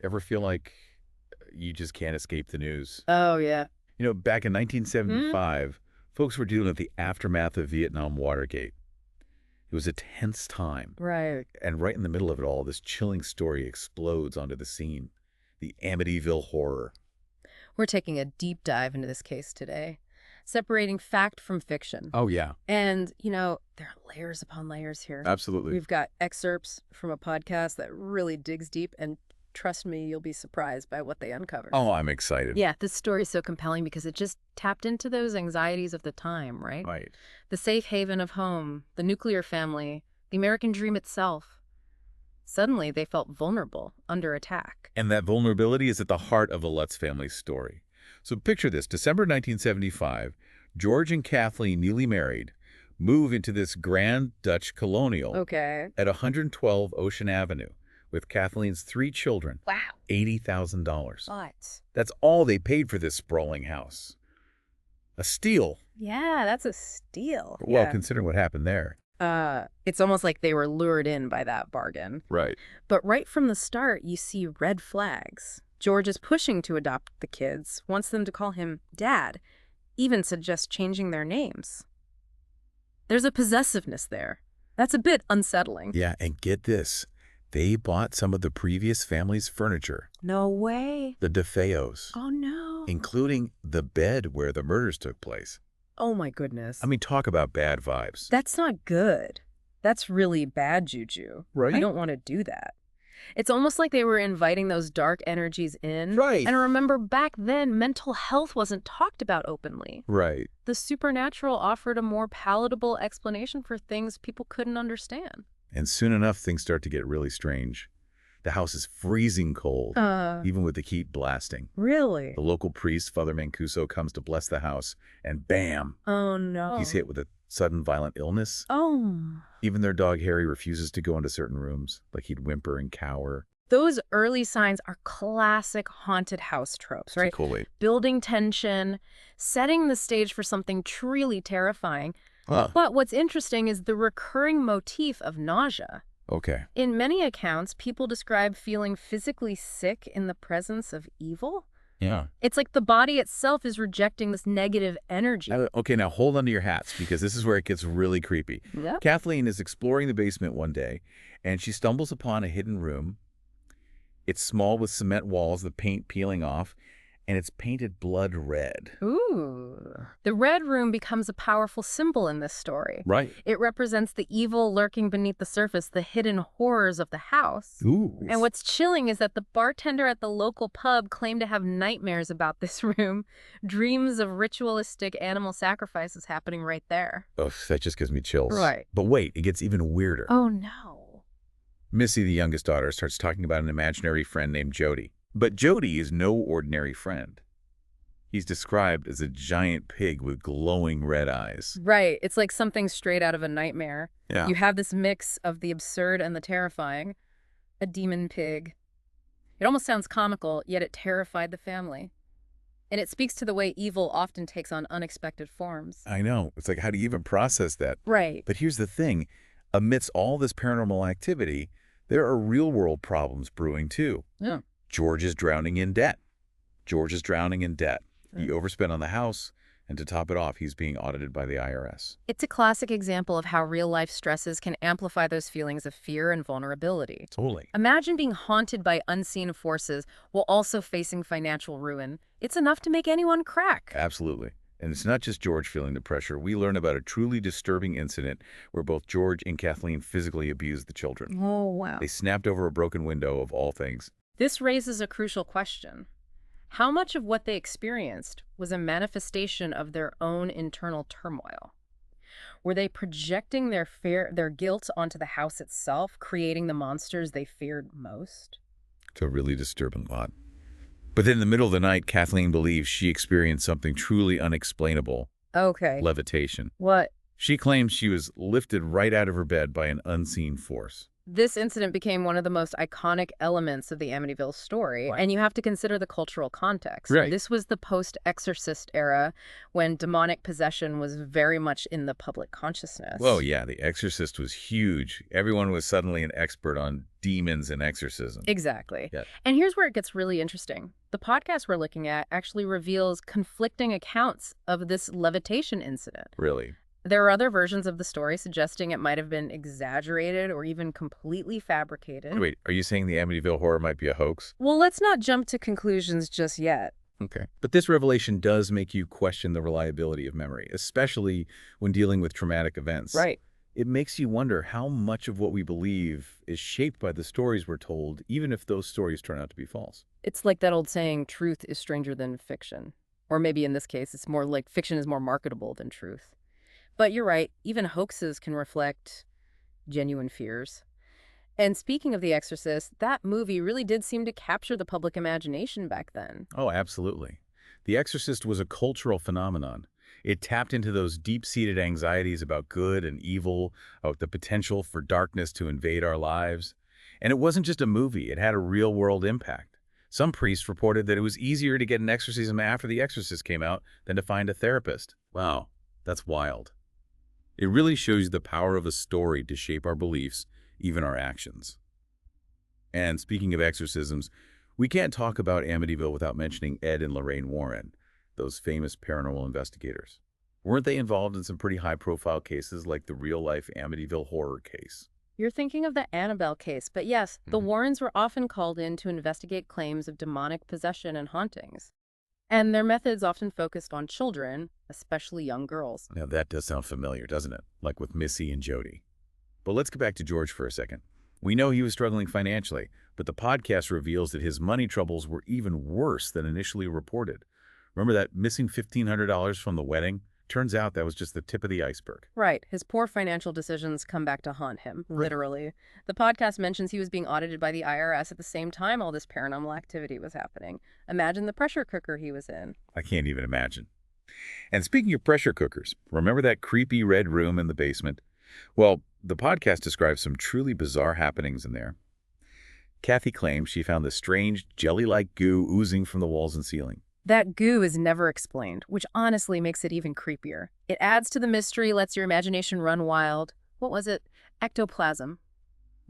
Ever feel like you just can't escape the news? Oh, yeah. Back in Hmm? 1975, folks were dealing with the aftermath of Vietnam Watergate. It was a tense time. Right. And right in the middle of it all, this chilling story explodes onto the scene. The Amityville horror. We're taking a deep dive into this case today, separating fact from fiction. Oh, yeah. And, there are layers upon layers here. Absolutely. We've got excerpts from a podcast that really digs deep, and trust me, you'll be surprised by what they uncover. Oh, I'm excited. Yeah, this story is so compelling because it just tapped into those anxieties of the time, right? Right. The safe haven of home, the nuclear family, the American dream itself. Suddenly, they felt vulnerable, under attack. And that vulnerability is at the heart of the Lutz family story. So picture this. December 1975, George and Kathleen, newly married, move into this grand Dutch colonial Okay. at 112 Ocean Avenue with Kathleen's 3 children. Wow. $80,000. What? That's all they paid for this sprawling house. A steal. Yeah, that's a steal. Well, considering what happened there. It's almost like they were lured in by that bargain. Right. But right from the start, you see red flags. George is pushing to adopt the kids, wants them to call him Dad, even suggests changing their names. There's a possessiveness there. That's a bit unsettling. Yeah, and get this. They bought some of the previous family's furniture. No way. The DeFeos. Oh, no. Including the bed where the murders took place. Oh, my goodness. I mean, talk about bad vibes. That's not good. That's really bad juju. Right. You don't want to do that. It's almost like they were inviting those dark energies in. Right. And remember, back then, mental health wasn't talked about openly. Right. The supernatural offered a more palatable explanation for things people couldn't understand. And soon enough, things start to get really strange. The house is freezing cold, even with the heat blasting. Really? The local priest, Father Mancuso, comes to bless the house, and bam! Oh, no. He's hit with a sudden violent illness. Oh. Even their dog, Harry, refuses to go into certain rooms, like he'd whimper and cower. Those early signs are classic haunted house tropes, right? Cool. Building tension, setting the stage for something truly terrifying. Huh. But what's interesting is the recurring motif of nausea. Okay. In many accounts, people describe feeling physically sick in the presence of evil. Yeah. It's like the body itself is rejecting this negative energy. Okay, now hold on to your hats, because this is where it gets really creepy. Yep. Kathleen is exploring the basement one day, and she stumbles upon a hidden room. It's small with cement walls, the paint peeling off, and it's painted blood red. Ooh. The red room becomes a powerful symbol in this story. Right. It represents the evil lurking beneath the surface, the hidden horrors of the house. Ooh. And what's chilling is that the bartender at the local pub claimed to have nightmares about this room, dreams of ritualistic animal sacrifices happening right there. Ugh, that just gives me chills. Right. But wait, it gets even weirder. Oh, no. Missy, the youngest daughter, starts talking about an imaginary friend named Jody. But Jody is no ordinary friend. He's described as a giant pig with glowing red eyes. Right. It's like something straight out of a nightmare. Yeah. You have this mix of the absurd and the terrifying. A demon pig. It almost sounds comical, yet it terrified the family. And it speaks to the way evil often takes on unexpected forms. I know. It's like, how do you even process that? Right. But here's the thing. Amidst all this paranormal activity, there are real-world problems brewing too. Yeah. George is drowning in debt. He overspent on the house, and to top it off, he's being audited by the IRS. It's a classic example of how real-life stresses can amplify those feelings of fear and vulnerability. Totally. Imagine being haunted by unseen forces while also facing financial ruin. It's enough to make anyone crack. Absolutely. And it's not just George feeling the pressure. We learn about a truly disturbing incident where both George and Kathleen physically abused the children. Oh, wow. They snapped over a broken window, of all things. This raises a crucial question. How much of what they experienced was a manifestation of their own internal turmoil? Were they projecting their guilt onto the house itself, creating the monsters they feared most? It's a really disturbing lot. But then in the middle of the night, Kathleen believes she experienced something truly unexplainable. Okay. Levitation. What? She claims she was lifted right out of her bed by an unseen force. This incident became one of the most iconic elements of the Amityville story, and you have to consider the cultural context. Right. This was the post-exorcist era when demonic possession was very much in the public Whoa, consciousness. yeah, The Exorcist was huge. Everyone was suddenly an expert on demons and exorcism. Exactly. Yeah, And here's where it gets really interesting. The podcast we're looking at actually reveals conflicting accounts of this levitation incident. really. There are other versions of the story suggesting it might have been exaggerated or even completely fabricated. Wait, are you saying the Amityville horror might be a hoax? Well, let's not jump to conclusions just yet. Okay. But this revelation does make you question the reliability of memory, especially when dealing with traumatic events. Right. It makes you wonder how much of what we believe is shaped by the stories we're told, even if those stories turn out to be false. It's like that old saying, truth is stranger than fiction. Or maybe in this case, it's more like fiction is more marketable than truth. But you're right, even hoaxes can reflect genuine fears. And speaking of The Exorcist, that movie really did seem to capture the public imagination back then. Oh, absolutely. The Exorcist was a cultural phenomenon. It tapped into those deep-seated anxieties about good and evil, about the potential for darkness to invade our lives. And it wasn't just a movie, it had a real-world impact. Some priests reported that it was easier to get an exorcism after The Exorcist came out than to find a therapist. Wow, that's wild. It really shows you the power of a story to shape our beliefs, even our actions. And speaking of exorcisms, we can't talk about Amityville without mentioning Ed and Lorraine Warren, those famous paranormal investigators. Weren't they involved in some pretty high-profile cases like the real-life Amityville horror case? You're thinking of the Annabelle case, but yes, the Mhm. Warrens were often called in to investigate claims of demonic possession and hauntings. And their methods often focused on children, especially young girls. Now that does sound familiar, doesn't it? Like with Missy and Jody. But let's get back to George for a second. We know he was struggling financially, but the podcast reveals that his money troubles were even worse than initially reported. Remember that missing $1,500 from the wedding? Turns out that was just the tip of the iceberg. Right. His poor financial decisions come back to haunt him, literally. The podcast mentions he was being audited by the IRS at the same time all this paranormal activity was happening. Imagine the pressure cooker he was in. I can't even imagine. And speaking of pressure cookers, remember that creepy red room in the basement? Well, the podcast describes some truly bizarre happenings in there. Kathy claims she found this strange, jelly-like goo oozing from the walls and ceiling. That goo is never explained, which honestly makes it even creepier. It adds to the mystery, lets your imagination run wild. What was it? Ectoplasm.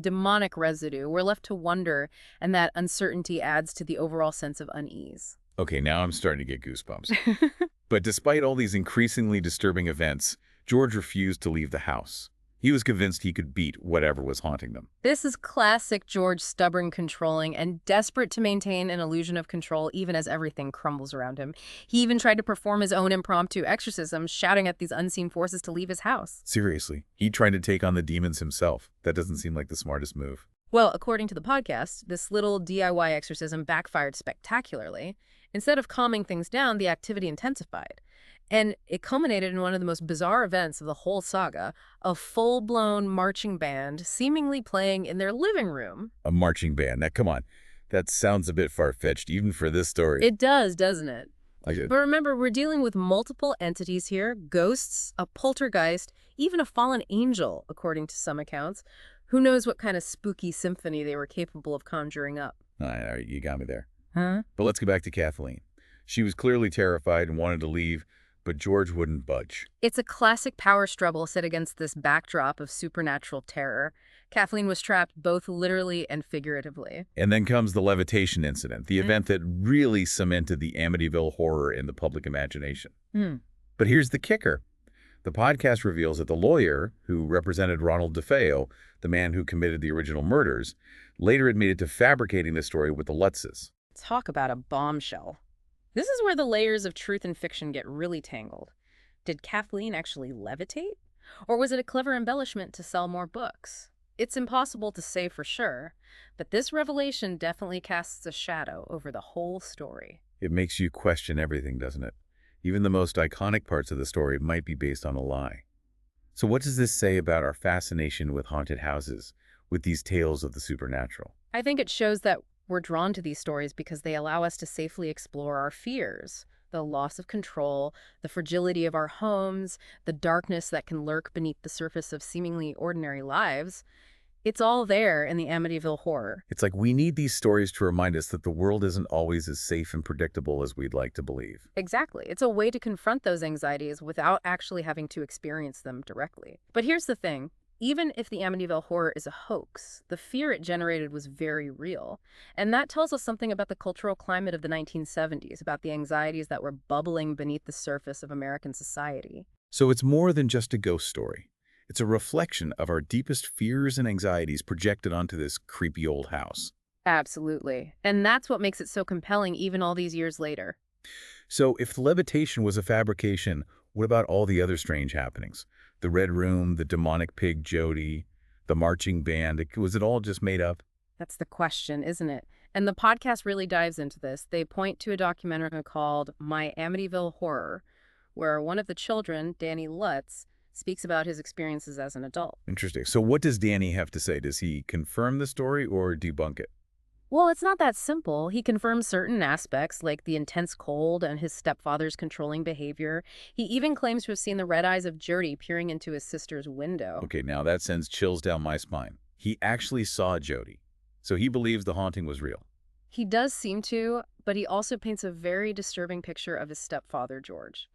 Demonic residue. We're left to wonder, and that uncertainty adds to the overall sense of unease. Okay, now I'm starting to get goosebumps. But despite all these increasingly disturbing events, George refused to leave the house. He was convinced he could beat whatever was haunting them. This is classic George, stubborn, controlling, and desperate to maintain an illusion of control even as everything crumbles around him. He even tried to perform his own impromptu exorcisms, shouting at these unseen forces to leave his house. Seriously, he tried to take on the demons himself. That doesn't seem like the smartest move. Well, according to the podcast, this little DIY exorcism backfired spectacularly. Instead of calming things down, the activity intensified. And it culminated in one of the most bizarre events of the whole saga, a full-blown marching band seemingly playing in their living room. A marching band. Now, come on. That sounds a bit far-fetched, even for this story. It does, doesn't it? Like, But remember, we're dealing with multiple entities here, ghosts, a poltergeist, even a fallen angel, according to some accounts. Who knows what kind of spooky symphony they were capable of conjuring up. all right, you got me there. Huh? But let's get back to Kathleen. She was clearly terrified and wanted to leave, but George wouldn't budge. It's a classic power struggle set against this backdrop of supernatural terror. Kathleen was trapped both literally and figuratively. And then comes the levitation incident, the event that really cemented the Amityville horror in the public imagination. But here's the kicker. The podcast reveals that the lawyer who represented Ronald DeFeo, the man who committed the original murders, later admitted to fabricating the story with the Lutzes. Talk about a bombshell. This is where the layers of truth and fiction get really tangled. Did Kathleen actually levitate? Or was it a clever embellishment to sell more books? It's impossible to say for sure, but this revelation definitely casts a shadow over the whole story. It makes you question everything, doesn't it? Even the most iconic parts of the story might be based on a lie. So what does this say about our fascination with haunted houses, with these tales of the supernatural? I think it shows that we're drawn to these stories because they allow us to safely explore our fears, the loss of control, the fragility of our homes, the darkness that can lurk beneath the surface of seemingly ordinary lives. It's all there in the Amityville Horror. It's like we need these stories to remind us that the world isn't always as safe and predictable as we'd like to believe. Exactly. It's a way to confront those anxieties without actually having to experience them directly. But here's the thing. Even if the Amityville Horror is a hoax, the fear it generated was very real. And that tells us something about the cultural climate of the 1970s, about the anxieties that were bubbling beneath the surface of American society. So it's more than just a ghost story. It's a reflection of our deepest fears and anxieties projected onto this creepy old house. Absolutely. And that's what makes it so compelling even all these years later. So if the levitation was a fabrication, what about all the other strange happenings? The Red Room, the demonic pig Jody, the marching band, was it all just made up? That's the question, isn't it? And the podcast really dives into this. They point to a documentary called My Amityville Horror, where one of the children, Danny Lutz, speaks about his experiences as an adult. Interesting. So what does Danny have to say? Does he confirm the story or debunk it? Well, it's not that simple. He confirms certain aspects, like the intense cold and his stepfather's controlling behavior. He even claims to have seen the red eyes of Jody peering into his sister's window. Okay, now that sends chills down my spine. He actually saw Jody, so he believes the haunting was real. He does seem to, but he also paints a very disturbing picture of his stepfather, George.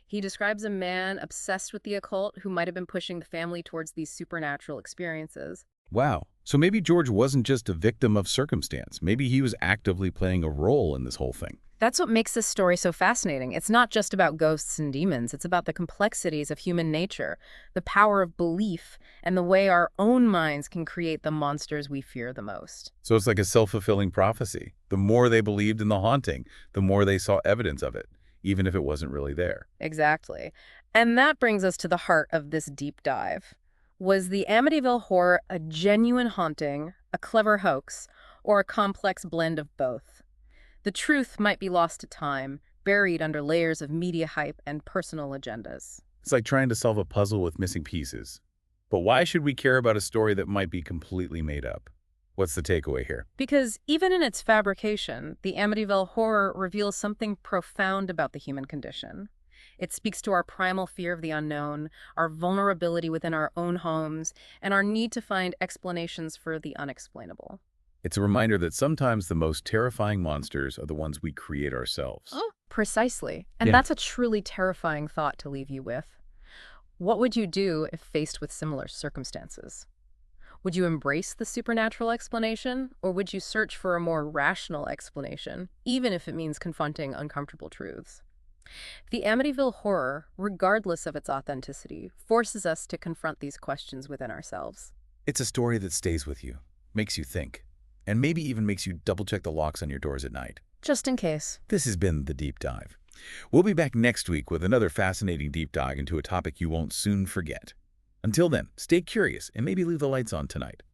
He describes a man obsessed with the occult who might have been pushing the family towards these supernatural experiences. Wow. So maybe George wasn't just a victim of circumstance. Maybe he was actively playing a role in this whole thing. That's what makes this story so fascinating. It's not just about ghosts and demons. It's about the complexities of human nature, the power of belief, and the way our own minds can create the monsters we fear the most. So it's like a self-fulfilling prophecy. The more they believed in the haunting, the more they saw evidence of it, even if it wasn't really there. Exactly. And that brings us to the heart of this deep dive. Was the Amityville Horror a genuine haunting, a clever hoax, or a complex blend of both? The truth might be lost to time, buried under layers of media hype and personal agendas. It's like trying to solve a puzzle with missing pieces. But why should we care about a story that might be completely made up? What's the takeaway here? Because even in its fabrication, the Amityville Horror reveals something profound about the human condition. It speaks to our primal fear of the unknown, our vulnerability within our own homes, and our need to find explanations for the unexplainable. It's a reminder that sometimes the most terrifying monsters are the ones we create ourselves. Oh, precisely. And Yeah. that's a truly terrifying thought to leave you with. What would you do if faced with similar circumstances? Would you embrace the supernatural explanation, or would you search for a more rational explanation, even if it means confronting uncomfortable truths? The Amityville Horror, regardless of its authenticity, forces us to confront these questions within ourselves. It's a story that stays with you, makes you think, and maybe even makes you double-check the locks on your doors at night. Just in case. This has been The Deep Dive. We'll be back next week with another fascinating deep dive into a topic you won't soon forget. Until then, stay curious and maybe leave the lights on tonight.